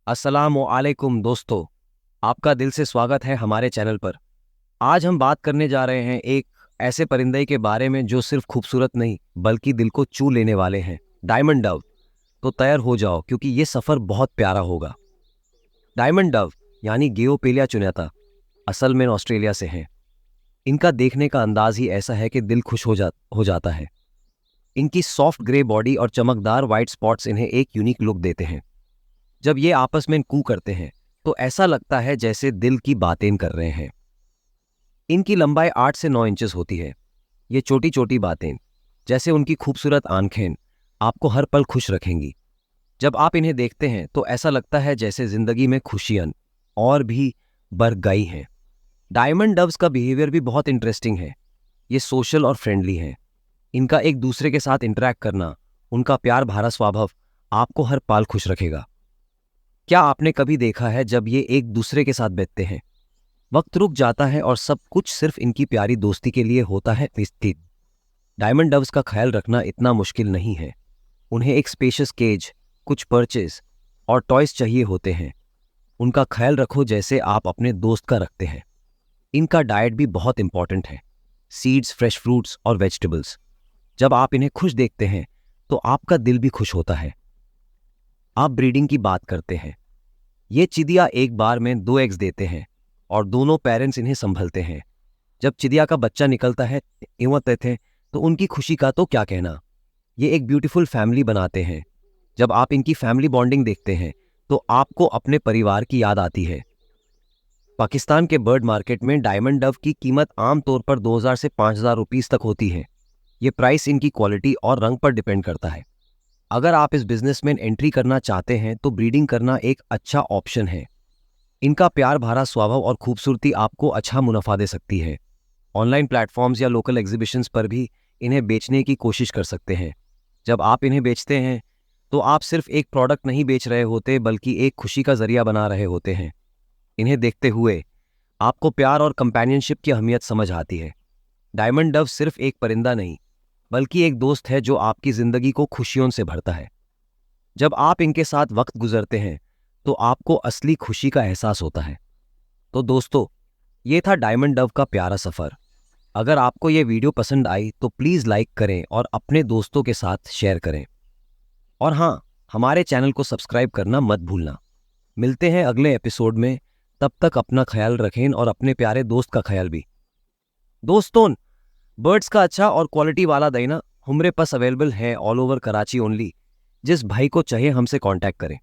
अस्सलामुअलैकुम दोस्तों, आपका दिल से स्वागत है हमारे चैनल पर। आज हम बात करने जा रहे हैं एक ऐसे परिंदे के बारे में जो सिर्फ खूबसूरत नहीं बल्कि दिल को छू लेने वाले हैं, डायमंड डव। तो तैयार हो जाओ क्योंकि ये सफ़र बहुत प्यारा होगा। डायमंड डव यानी गेओपेलिया चुन्याता असल में ऑस्ट्रेलिया से हैं। इनका देखने का अंदाज ही ऐसा है कि दिल खुश हो जाता है। इनकी सॉफ्ट ग्रे बॉडी और चमकदार वाइट स्पॉट्स इन्हें एक यूनिक लुक देते हैं। जब ये आपस में कू करते हैं तो ऐसा लगता है जैसे दिल की बातें कर रहे हैं। इनकी लंबाई 8 से 9 इंचेस होती है। ये छोटी छोटी बातें जैसे उनकी खूबसूरत आंखें आपको हर पल खुश रखेंगी। जब आप इन्हें देखते हैं तो ऐसा लगता है जैसे जिंदगी में खुशियां और भी बढ़ गई हैं। डायमंड डव्स का बिहेवियर भी बहुत इंटरेस्टिंग है। ये सोशल और फ्रेंडली हैं। इनका एक दूसरे के साथ इंटरेक्ट करना, उनका प्यार भरा स्वभाव आपको हर पल खुश रखेगा। क्या आपने कभी देखा है जब ये एक दूसरे के साथ बैठते हैं, वक्त रुक जाता है और सब कुछ सिर्फ इनकी प्यारी दोस्ती के लिए होता है। स्थित डायमंड डव्स का ख्याल रखना इतना मुश्किल नहीं है। उन्हें एक स्पेशियस केज, कुछ पर्चेस और टॉयज चाहिए होते हैं। उनका ख्याल रखो जैसे आप अपने दोस्त का रखते हैं। इनका डाइट भी बहुत इंपॉर्टेंट है, सीड्स, फ्रेश फ्रूट्स और वेजिटेबल्स। जब आप इन्हें खुश देखते हैं तो आपका दिल भी खुश होता है। आप ब्रीडिंग की बात करते हैं। ये चिड़िया एक बार में 2 एग्स देते हैं और दोनों पेरेंट्स इन्हें संभलते हैं। जब चिड़िया का बच्चा निकलता है इवते थे तो उनकी खुशी का तो क्या कहना। ये एक ब्यूटीफुल फैमिली बनाते हैं। जब आप इनकी फैमिली बॉन्डिंग देखते हैं तो आपको अपने परिवार की याद आती है। पाकिस्तान के बर्ड मार्केट में डायमंड डव की कीमत आमतौर पर 2000 से 5000 रुपीस तक होती है। ये प्राइस इनकी क्वालिटी और रंग पर डिपेंड करता है। अगर आप इस बिजनेस में एंट्री करना चाहते हैं तो ब्रीडिंग करना एक अच्छा ऑप्शन है। इनका प्यार भरा स्वभाव और खूबसूरती आपको अच्छा मुनाफा दे सकती है। ऑनलाइन प्लेटफॉर्म्स या लोकल एग्जीबिशंस पर भी इन्हें बेचने की कोशिश कर सकते हैं। जब आप इन्हें बेचते हैं तो आप सिर्फ एक प्रोडक्ट नहीं बेच रहे होते बल्कि एक खुशी का जरिया बना रहे होते हैं। इन्हें देखते हुए आपको प्यार और कंपेनियनशिप की अहमियत समझ आती है। डायमंड डव सिर्फ एक परिंदा नहीं बल्कि एक दोस्त है जो आपकी जिंदगी को खुशियों से भरता है। जब आप इनके साथ वक्त गुजरते हैं तो आपको असली खुशी का एहसास होता है। तो दोस्तों, ये था डायमंड डव का प्यारा सफ़र। अगर आपको ये वीडियो पसंद आई तो प्लीज़ लाइक करें और अपने दोस्तों के साथ शेयर करें। और हाँ, हमारे चैनल को सब्सक्राइब करना मत भूलना। मिलते हैं अगले एपिसोड में। तब तक अपना ख्याल रखें और अपने प्यारे दोस्त का ख्याल भी। दोस्तों, बर्ड्स का अच्छा और क्वालिटी वाला दाना हमारे पास अवेलेबल है ऑल ओवर कराची ओनली। जिस भाई को चाहिए हमसे कांटेक्ट करें।